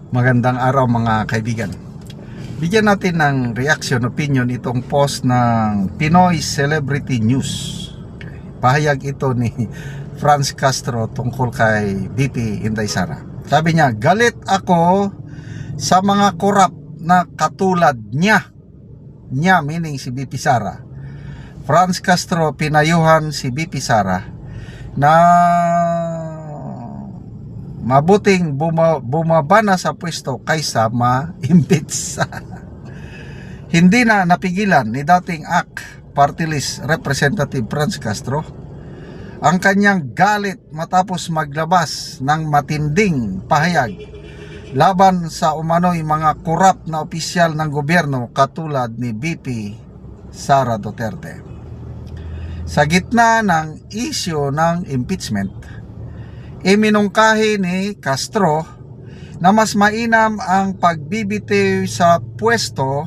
Magandang araw mga kaibigan. Bigyan natin ng reaction, opinion itong post ng Pinoy Celebrity News. Pahayag ito ni Franz Castro tungkol kay BP Inday Sara. Sabi niya, galit ako sa mga korap na katulad niya. Niya meaning si BP Sara. Franz Castro pinayuhan si BP Sara na mabuting bumaba na sa pwesto kaysa ma-impeach. Hindi na napigilan ni dating AK Party List Representative Franz Castro ang kanyang galit matapos maglabas ng matinding pahayag laban sa umano'y mga korap na opisyal ng gobyerno katulad ni BP Sara Duterte. Sa gitna ng isyu ng impeachment, iminungkahi ni Castro na mas mainam ang pagbibitiw sa pwesto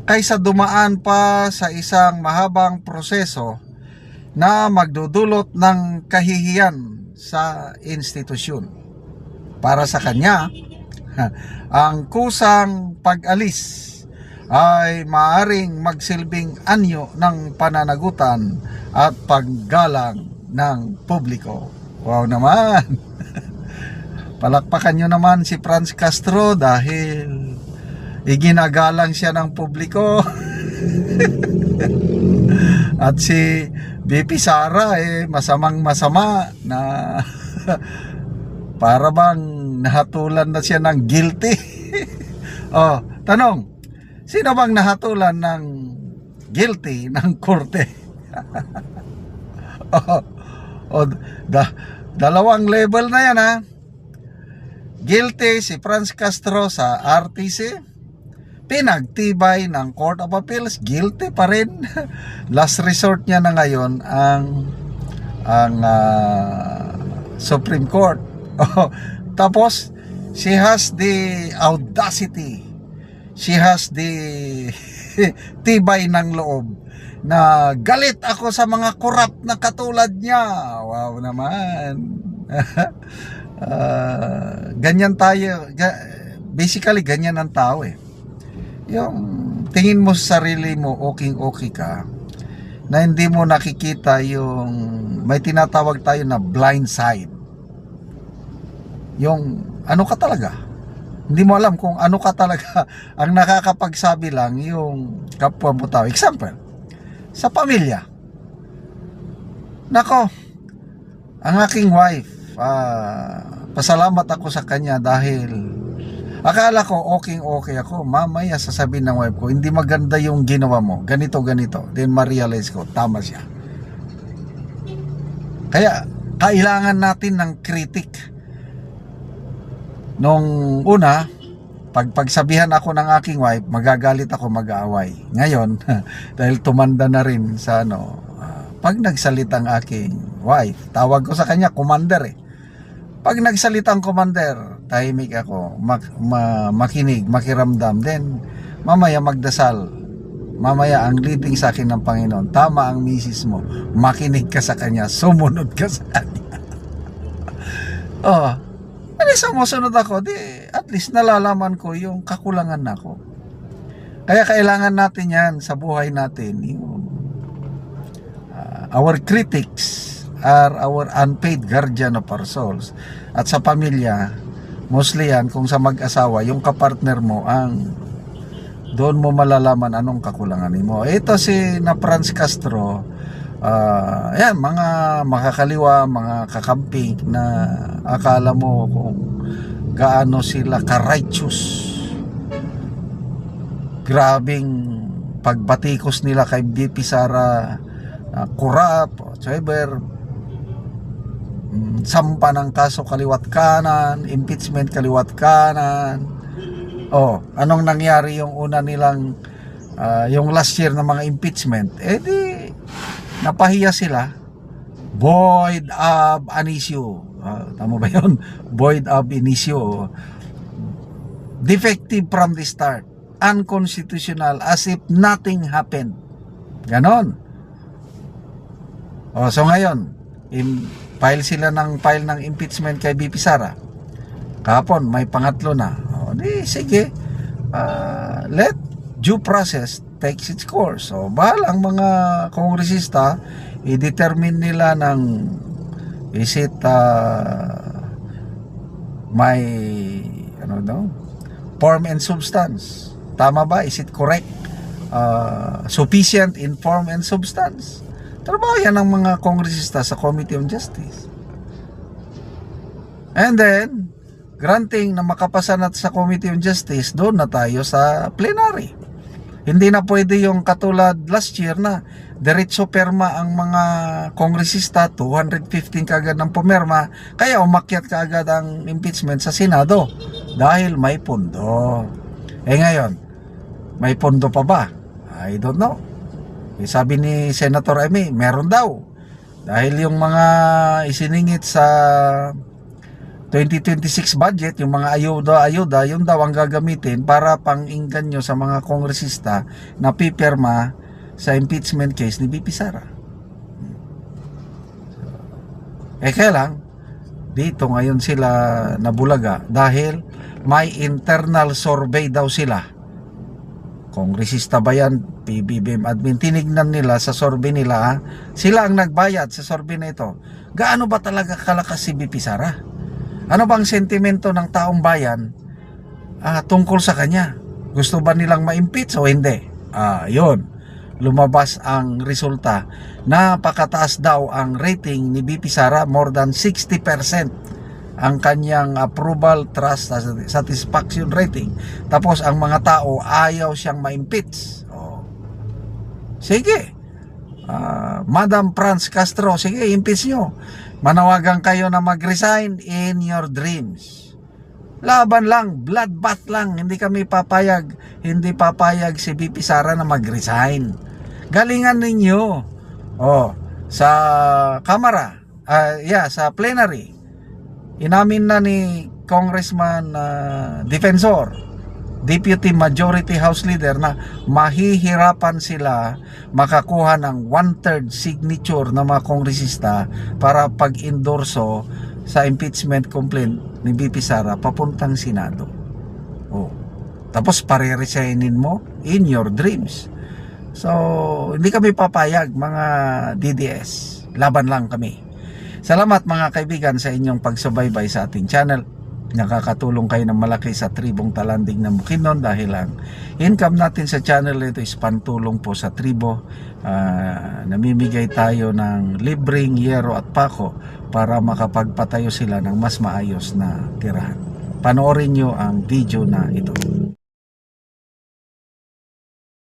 kaysa dumaan pa sa isang mahabang proseso na magdudulot ng kahihiyan sa institusyon. Para sa kanya, ang kusang pag-alis ay maaaring magsilbing anyo ng pananagutan at paggalang ng publiko. Wow naman! Palakpakan nyo naman si Franz Castro dahil iginagalang siya ng publiko. At si BP Sara masamang masama na para bang nahatulan na siya ng guilty. Oh, tanong, sino bang nahatulan ng guilty ng korte? Dalawang level na yan, ha. Guilty si Franz Castro sa RTC, pinagtibay ng Court of Appeals, guilty pa rin. Last resort niya na ngayon ang Supreme Court. Tapos she has the audacity, she has the tibay ng loob na galit ako sa mga korap na katulad niya. Wow naman. Ganyan tayo. Basically, ganyan ang tao Yung tingin mo sa sarili mo, okay ka, na hindi mo nakikita yung may tinatawag tayo na blind side. Yung ano ka talaga. Hindi mo alam kung ano ka talaga. Ang nakakapagsabi lang yung kapwa mo tao. Example, sa pamilya. Nako, ang aking wife, pasalamat ako sa kanya dahil akala ko okay ako. Mamaya sasabihin ng wife ko, hindi maganda yung ginawa mo, ganito. Then ma-realize ko, tama siya. Kaya kailangan natin ng critic. Nung una, pagsabihan ako ng aking wife, magagalit ako, mag-aaway. Ngayon, dahil tumanda na rin sa pag nagsalita ang aking wife, tawag ko sa kanya commander Pag nagsalita ang commander, tahimik ako, makinig, makiramdam, then mamaya magdasal. Mamaya ang leading sa akin ng Panginoon, tama ang misis mo, makinig ka sa kanya, sumunod ka sa kanya. Sumusunod ako, at least nalalaman ko yung kakulangan nako. Kaya kailangan natin yan sa buhay natin. Our critics are our unpaid guardian of our souls. At sa pamilya, mostly yan, kung sa mag-asawa, yung kapartner mo, doon mo malalaman anong kakulangan mo. Ito si Franz Castro, yan, mga makakaliwa, mga kakampi na akala mo kung gaano sila ka-righteous. Grabing pagbatikos nila kay BP Sara, korap, whatsoever, sampa ng kaso kaliwat kanan, impeachment kaliwat kanan. Anong nangyari yung una nilang yung last year na mga impeachment? Napahiya sila. Void ab initio. Tama ba yun? Void ab initio. Defective from the start. Unconstitutional, as if nothing happened. Ganon. So ngayon, file ng impeachment kay BP Sara. Kahapon may pangatlo na. di sige, let due process takes its course. So, bahalang mga kongresista, i-determine nila ng is it may form and substance. Tama ba? Is it correct? Sufficient in form and substance. Trabaho yan ng mga kongresista sa Committee on Justice. And then, granting na makapasa na sa Committee on Justice, doon na tayo sa plenary. Hindi na pwede yung katulad last year na diretso perma ang mga kongresista, 215 kaagad ng pumirma, kaya umakyat kaagad ang impeachment sa Senado dahil may pondo. Ngayon, may pondo pa ba? I don't know. Sabi ni Senator Amy, meron daw. Dahil yung mga isiningit sa 2026 budget, yung mga ayuda, yun daw ang gagamitin para pang-inggan nyo sa mga kongresista na pipirma sa impeachment case ni BP Sara. Kaya lang, dito ngayon sila nabulaga dahil may internal survey daw sila. Kongresista ba yan, PBBM admin, tinignan nila sa survey nila, sila ang nagbayad sa survey na ito. Gaano ba talaga kalakas si BP Sara? Ano bang sentimento ng taong bayan tungkol sa kanya? Gusto ba nilang ma-impeach o hindi? Yun. Lumabas ang resulta. Napakataas daw ang rating ni BP Sara, more than 60% ang kanyang approval, trust, satisfaction rating. Tapos ang mga tao ayaw siyang ma-impeach. Sige, Madam Franz Castro, sige, impeach nyo. Manawagan kayo na mag-resign in your dreams. Laban lang, bloodbath lang. Hindi kami papayag, hindi papayag si BP Sara na mag-resign. Galingan ninyo. Sa Kamara, sa plenary, inamin na ni Congressman Defensor, Deputy Majority House Leader, na mahihirapan sila makakuha ng 1/3 signature ng mga kongresista para pag-endorso sa impeachment complaint ni BP Sara papuntang Senado. Tapos pare-resignin mo in your dreams. So, hindi kami papayag, mga DDS. Laban lang kami. Salamat mga kaibigan sa inyong pagsubaybay sa ating channel. Nakakatulong kayo ng malaki sa tribong Talanding ng Bukidnon dahil ang income natin sa channel ito is pantulong po sa tribo. Namimigay tayo ng libreng yero at pako para makapagpatayo sila ng mas maayos na tirahan. Panoorin nyo ang video na ito.